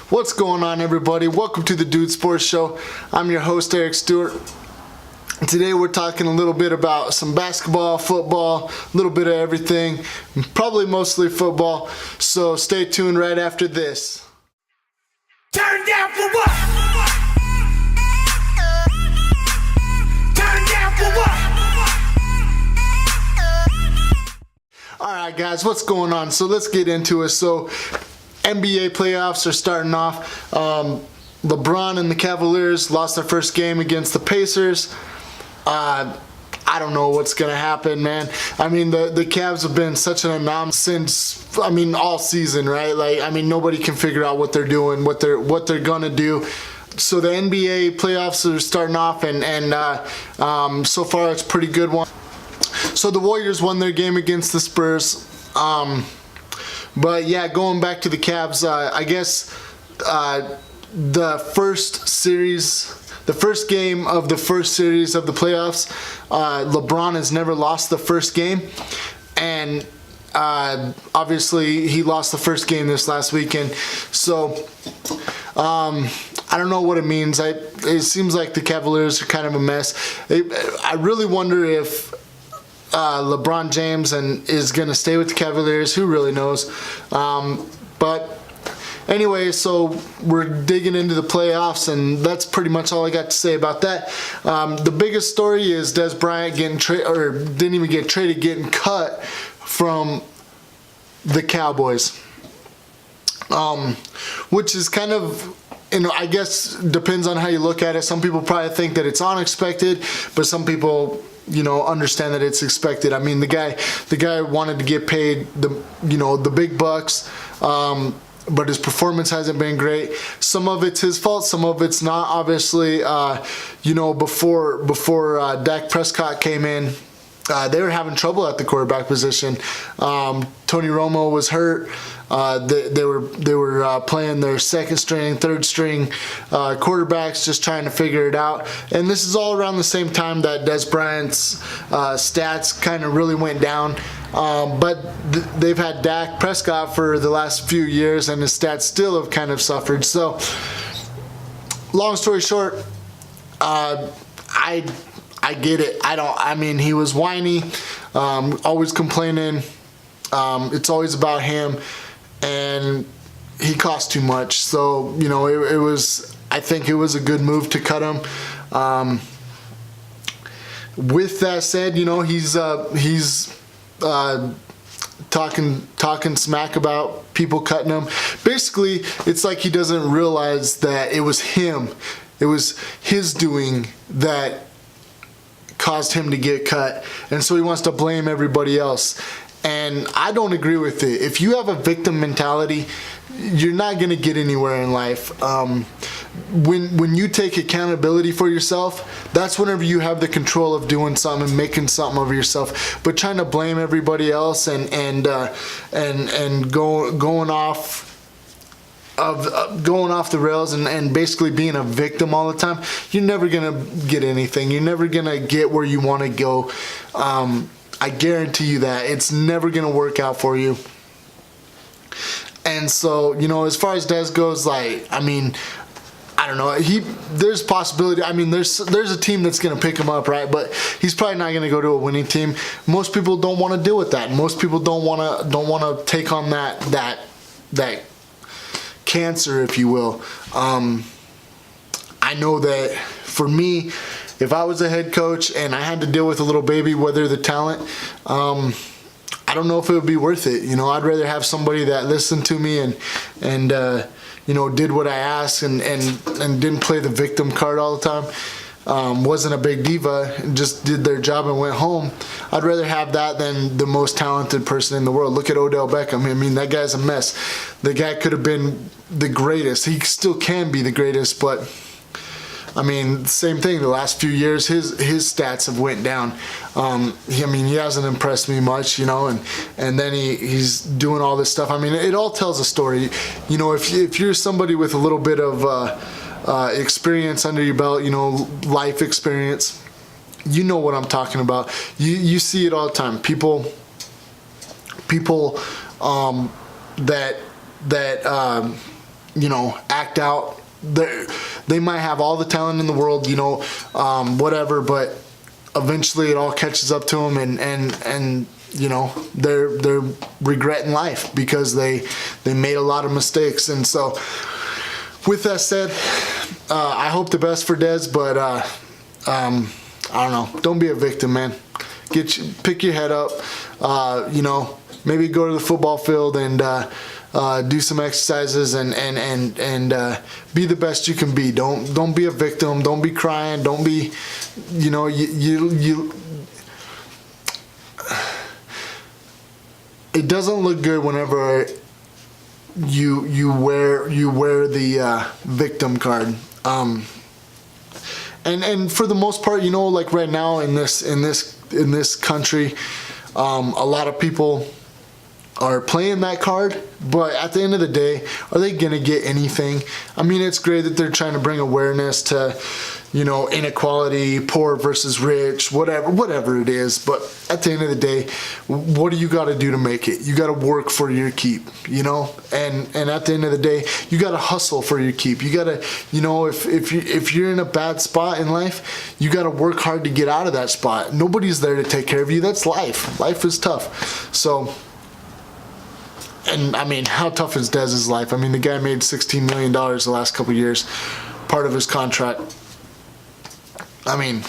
What's going on, everybody? Welcome to the Dude Sports Show. I'm your host, Eric Stewart. Today we're talking a little bit about some basketball, football, a little bit of everything, probably mostly football. So stay tuned right after this. Turn down for what? Turn down for what? Alright guys, what's going on? So let's get into it. So NBA playoffs are starting off. LeBron and the Cavaliers lost their first game against the Pacers. I don't know what's going to happen, man. I mean, the Cavs have been such an anomaly since, all season, right? Nobody can figure out what they're doing, what they're going to do. So the NBA playoffs are starting off, and so far it's a pretty good one. So the Warriors won their game against the Spurs. But yeah, going back to the Cavs, I guess the first game of the first series of the playoffs, LeBron has never lost the first game, and obviously he lost the first game this last weekend. So I don't know what it means. It seems like the Cavaliers are kind of a mess. I really wonder if LeBron James is going to stay with the Cavaliers. Who really knows? But anyway, so we're digging into the playoffs, and that's pretty much all I got to say about that. The biggest story is Dez Bryant didn't even get traded, getting cut from the Cowboys, which is kind of, I guess depends on how you look at it. Some people probably think that it's unexpected, but some people, understand that it's expected. I mean, the guy wanted to get paid the big bucks, but his performance hasn't been great. Some of it's his fault, some of it's not. Obviously, before Dak Prescott came in, they were having trouble at the quarterback position. Tony Romo was hurt. They were playing their second string, third string quarterbacks, just trying to figure it out. And this is all around the same time that Dez Bryant's stats kind of really went down. But they've had Dak Prescott for the last few years, and his stats still have kind of suffered. So, long story short, I get it. He was whiny, always complaining. It's always about him, and he cost too much. So, I think it was a good move to cut him. With that said, he's talking smack about people cutting him. Basically, it's like he doesn't realize that it was him. It was his doing that caused him to get cut, and so he wants to blame everybody else. And I don't agree with it. If you have a victim mentality, you're not going to get anywhere in life. When you take accountability for yourself, that's whenever you have the control of doing something and making something of yourself. But trying to blame everybody else and going off the rails and basically being a victim all the time, you're never gonna get anything. You're never gonna get where you want to go. I guarantee you that it's never gonna work out for you. And so, as far as Dez goes, I don't know. There's possibility. There's a team that's gonna pick him up, right? But he's probably not gonna go to a winning team. Most people don't want to deal with that. Most people don't want to take on that cancer, if you will. I know that for me, if I was a head coach and I had to deal with a little baby, whether the talent, I don't know if it would be worth it. I'd rather have somebody that listened to me and did what I asked and didn't play the victim card all the time. Wasn't a big diva and just did their job and went home. I'd rather have that than the most talented person in the world. Look at Odell Beckham. that guy's a mess. The guy could have been the greatest. He still can be the greatest, but same thing. The last few years, his stats have went down. He hasn't impressed me much, and then he's doing all this stuff. It all tells a story. If you're somebody with a little bit of experience under your belt, life experience, you know what I'm talking about. You see it all the time. People that act out. They might have all the talent in the world, whatever, but eventually it all catches up to them, and they're regretting life because they made a lot of mistakes. And so with that said, I hope the best for Dez, but I don't know, don't be a victim, man. Pick your head up, maybe go to the football field and do some exercises and be the best you can be. Don't be a victim. Don't be crying. Don't be, it doesn't look good whenever you wear the victim card. And for the most part, like right now in this country, a lot of people are playing that card, but at the end of the day, are they gonna get anything? I mean, it's great that they're trying to bring awareness to, inequality, poor versus rich, whatever it is. But at the end of the day, what do you got to do to make it? You got to work for your keep, and at the end of the day, you got to hustle for your keep. You got to, if you're in a bad spot in life, you got to work hard to get out of that spot. Nobody's there to take care of you. That's life. Life is tough. So. And I mean, how tough is Dez's life? I mean, the guy made $16 million the last couple of years, part of his contract. I mean,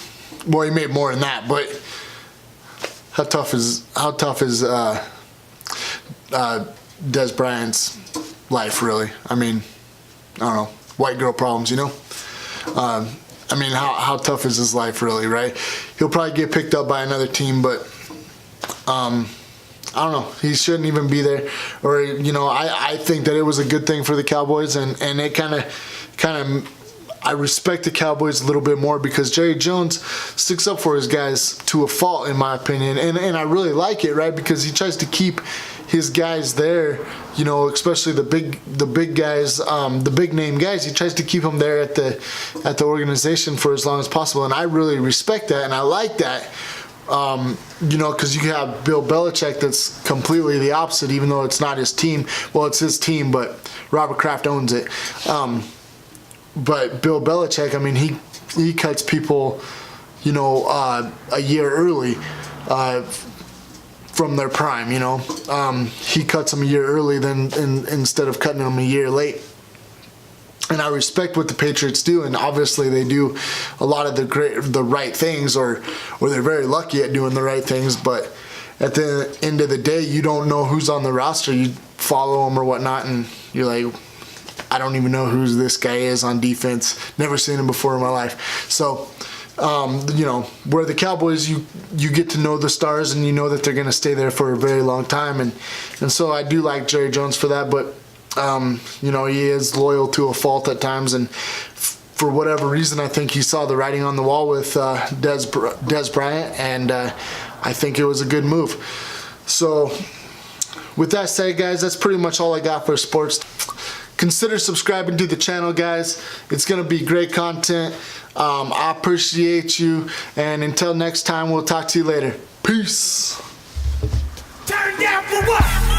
well, he made more than that, but how tough is Dez Bryant's life, really? I mean, I don't know, white girl problems, I mean, how tough is his life, really, right? He'll probably get picked up by another team, but I don't know. He shouldn't even be there. Or, I think that it was a good thing for the Cowboys, and it kind of I respect the Cowboys a little bit more because Jerry Jones sticks up for his guys to a fault, in my opinion, and I really like it, right? Because he tries to keep his guys there, especially the big guys, the big name guys. He tries to keep them there at the organization for as long as possible, and I really respect that, and I like that. Because you have Bill Belichick that's completely the opposite, even though it's not his team. Well, it's his team, but Robert Kraft owns it. But Bill Belichick, I mean, he cuts people, a year early from their prime. He cuts them a year early instead of cutting them a year late. And I respect what the Patriots do, and obviously they do a lot of the right things, or they're very lucky at doing the right things. But at the end of the day, you don't know who's on the roster. You follow them or whatnot, and you're like, I don't even know who this guy is on defense. Never seen him before in my life. So, where the Cowboys, you get to know the stars, and you know that they're going to stay there for a very long time. And so I do like Jerry Jones for that, but he is loyal to a fault at times, and for whatever reason, I think he saw the writing on the wall with Dez Bryant, and I think it was a good move. So, with that said, guys, that's pretty much all I got for sports. Consider subscribing to the channel, guys. It's going to be great content. I appreciate you, and until next time, we'll talk to you later. Peace. Turn down for what?